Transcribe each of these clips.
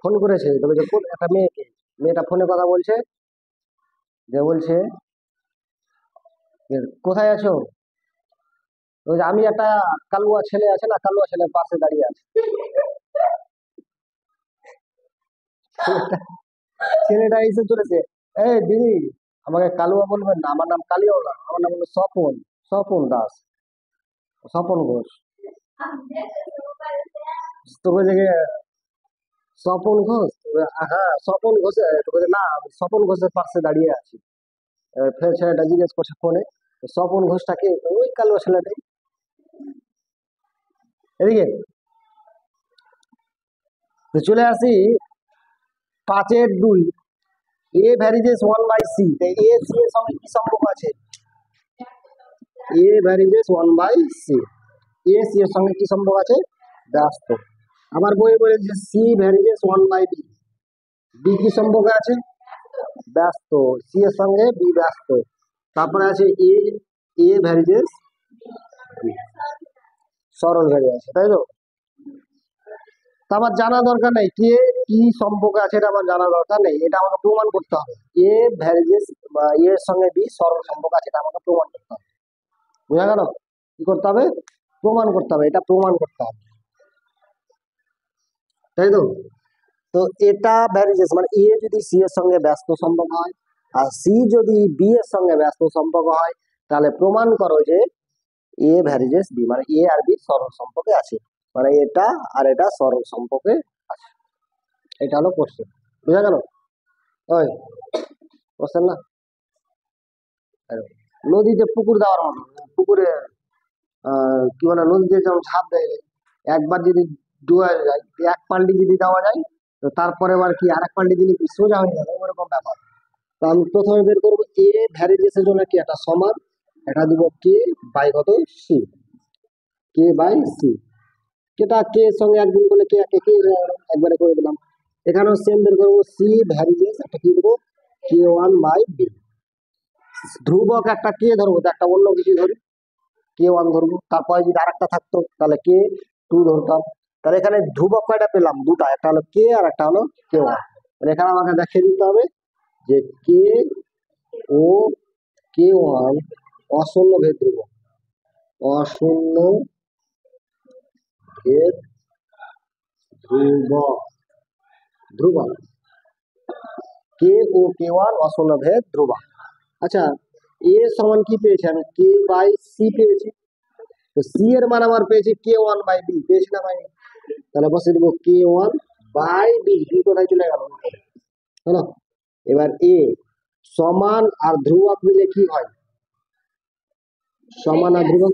Phone করেছে, তবে যে একটা মেয়েকে, মেয়েটা ফোনে কথা বলছে, যে বলছে যে, কোথায় আছো? ওই যে আমি একটা কালুয়া ছেলে আছে না, কালুয়া ছেলের পাশে দাঁড়িয়ে আছে। ছেলেটা ছেলেটা এসে চলেছে, এই দিদি, আমাকে কালুয়া বলবেন না, আমার নাম কালিও না, আমার নাম হলো স্বপন, স্বপন দাস, স্বপন ঘোষ। তো বলছে যে, স্বপন ঘোষ? হ্যাঁ স্বপন ঘোষ। তো বলছে, না আমি স্বপন ঘোষের পাশে দাঁড়িয়ে আছি। ফের ছেলেটা জিজ্ঞেস করছে ফোনে, স্বপন ঘোষটাকে? ওই কালো ছেলেটাই। এদিকে তো চলে আসি 5-2। এ ভ্যারিজেস 1/c। এ সি এর সঙ্গে কি সম্পর্ক আছে? এ ভ্যারিজেস 1/c। এ সি এর সঙ্গে কি সম্পর্ক আছে? ব্যস্ত। আবার বই বলেছে সি ভ্যারিজেস 1/b। বি কি সম্পর্ক আছে? ব্যস্ত। সি এর সঙ্গে বি ব্যস্ত। তারপরে আছে এ, এ ভ্যারিজেস বি, সরল ভ্যারি আছে, তাই তো? তা আমার জানা দরকার নেই কে কি সম্পর্ক আছে, এটা আমার জানা দরকার নেই, এটা আমাকে প্রমাণ করতে হবে। এ ভ্যারিজেস বা এর সঙ্গে বি সরল সম্পর্ক আছে, এটা আমাকে প্রমাণ করতে হবে। বুঝা গেল? কি করতে হবে? প্রমাণ করতে হবে, এটা প্রমাণ করতে হবে, তাই তো? তো এটা ভ্যারিজেস মানে এ যদি সি এর সঙ্গে ব্যস্ত সম্পর্ক হয়, আর সি যদি বি এর সঙ্গে ব্যস্ত সম্পর্ক হয়, তাহলে প্রমাণ করো যে এ ভ্যারিজেস বি, মানে এ আর বি সরল সম্পর্কে আছে, মানে এটা আর এটা সরল সম্পর্কে আছে। এটা হলো কোশ্চেন। বুঝা গেল? ওই কোশ্চেন না? নদীতে পুকুর দেওয়ার মতো, পুকুরে কি বলে, নদীতে যেমন ঝাঁপ দেয়, একবার যদি ডুবা যায়, এক পাল্টি যদি দেওয়া যায়, তো তারপরে আবার কি আর এক পাল্টি দিলে কি সোজা হয়ে যাবে, ওরকম ব্যাপার। তো আমি প্রথমে বের করবো এ ভ্যারিজেসের জন্য কি একটা সমান, এটা দিব কে বাই কত, সি, কে বাই সি। কেটা কে এর সঙ্গে একদিন করলে কে একে কে হয়ে গেল, একবারে করে দিলাম। এখানেও সেম বের করবো সি ভ্যারিজেস, একটা কি দেবো, K1/B। ধ্রুবক একটা কে ধরবো, তো একটা অন্য কিছু ধরি, K1 ধরবো। তারপরে যদি আরেকটা থাকতো তাহলে K2 ধরতাম। তাহলে এখানে ধ্রুবক কয়টা পেলাম? দুটা, একটা হলো কে আর একটা হলো K1। তাহলে এখানে আমাকে দেখিয়ে দিতে হবে যে কে ও K1 অশূন্য ভেদ ধ্রুবক, অশূন্য ভেদ ধ্রুবক, ধ্রুবক কে ও K1 অশূন্য ভেদ ধ্রুবক। আচ্ছা, এ সমান কি পেয়েছি আমি? কে বাই সি পেয়েছি। তো সি এর মান আমার পেয়েছি K1/B, পেয়েছি না ভাই? তাহলে বসে দেবো K1/B। বি কোথায় চলে গেল, হ্যাঁ? এবার এ সমান আর ধ্রুবক মিলে কি হয়? সমান আর ধ্রুবক,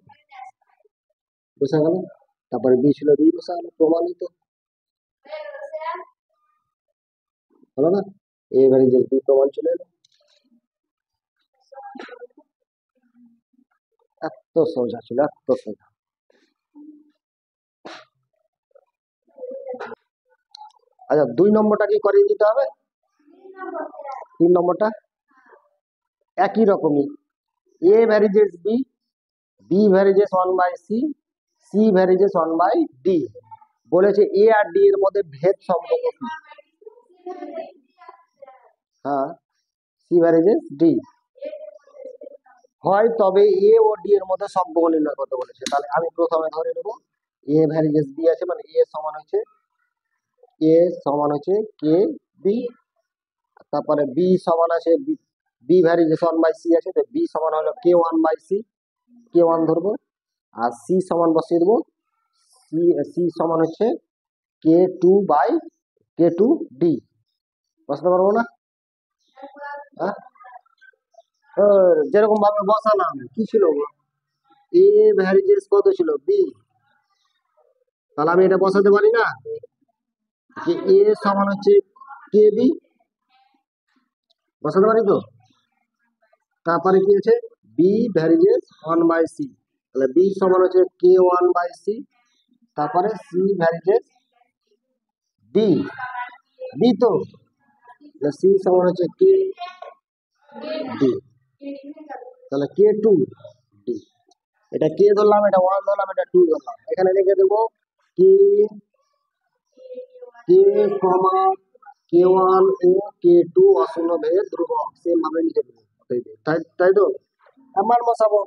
বোঝা গেল? তারপরে বি ছিল বি, বসা গেল, প্রমাণিত হলো না? এবারে যে বি প্রমাণ চলে এলো। এত সোজা ছিল, এত সোজা। আচ্ছা 2 নম্বরটা কি করিয়ে দিতে হবে? 3 নম্বরটা একই রকমই, A varies B, B varies 1/c, C varies 1/d। বলেছে এ আর ডি এর মধ্যে ভেদ সম্পর্ক কি? হ্যাঁ, সি ভ্যারিজেস ডি হয়, তবে এ ও ডি এর মধ্যে সম্পর্ক নির্ণয় করতে বলেছে। তাহলে আমি প্রথমে ধরে নেব এ ভ্যারিজেস বি আছে, মানে এ সমান হচ্ছে কে বি। তারপরে বি সমান আছে বি ভ্যারিজেস 1/c আছে, তো বি সমান হলো K1/c, K1 ধরবো। আর সি সমান বসিয়ে দেবো, সি সি সমান হচ্ছে K2/K2D। বুঝতে পারবো না? হ্যাঁ, যেরকম ভাবে বসালাম কি ছিল, এ ভ্যারিজেস কত ছিল, বি। তাহলে আমি এটা বসাতে পারি না যে এ সমান হচ্ছে কে বি, বসাতে পারি তো? তারপরে কি আছে, বি ভ্যারিজেস 1/c, তাহলে বি সমান হচ্ছে K1/c। তারপরে সি ভ্যারিজেস ডি, ডি তো সি সমান হচ্ছে কে ডি, তাহলে K2D। এটা কে ধরলাম, এটা 1 ধরলাম, এটা 2 ধরলাম। এখানে লিখে দেবো কে কে কমা K1 ও K2 অশূন্য ভেদ ধ্রুবক সেম ভাবে লিখে দেবো, তাই তাই তো আমার বসাবো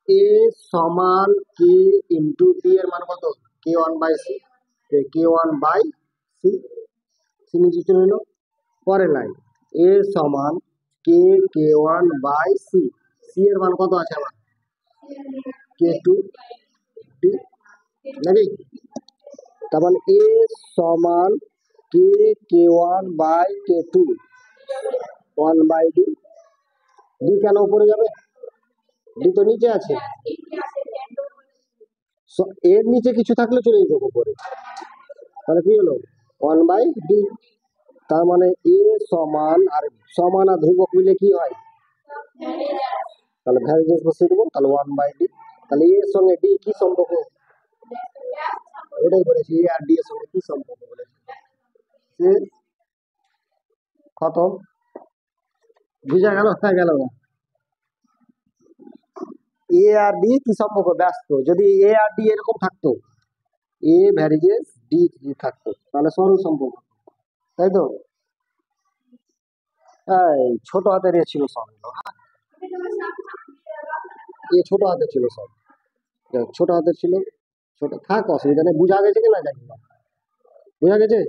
এ সমান কে ইন্টু বি এর মান কত K1/C, K1/C, সি নিচে চলে এলো। পরের লাইন এ সমান K1/C, সি এর মান কত আছে আমার K2D নাকি, তারপর এ সমান K1/K2 1/D, ডি কেন উপরে যাবে, ডি তো নিচে আছে, এর নিচে কিছু থাকলে চলে যেত উপরে, তাহলে কি হলো 1/D, তার মানে এ সমান আর ধ্রুবক মিলে কি হয়, তাহলে ভ্যারিয়েন্স বসিয়ে দেবো, তাহলে 1/D, তাহলে এর সঙ্গে ডি কি সম্পর্ক, ওটাই বলেছি এ আর ডি এর সঙ্গে কি সম্পর্ক বলেছি, সে খতম, বুঝা গেল হয়ে গেল না, এ আর ডি কি সম্পর্ক ব্যস্ত, যদি এ আর ডি এরকম থাকতো, এ ভ্যারিয়েন্স ডি থাকতো তাহলে সরল সম্পর্ক, তাই তো, এই ছোট হাতের এ ছিল সব, এ ছোট হাতের ছিল সব, ছোট হাতের ছিল, ছোট থাক অসুবিধা নেই, বুঝা গেছে কি না জানি না, বুঝা গেছে,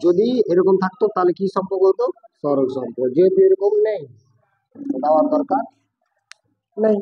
যদি এরকম থাকতো তাহলে কি সম্পর্ক হতো, সরল সম্পর্ক, যেহেতু এরকম নেই দেওয়ার দরকার নেই।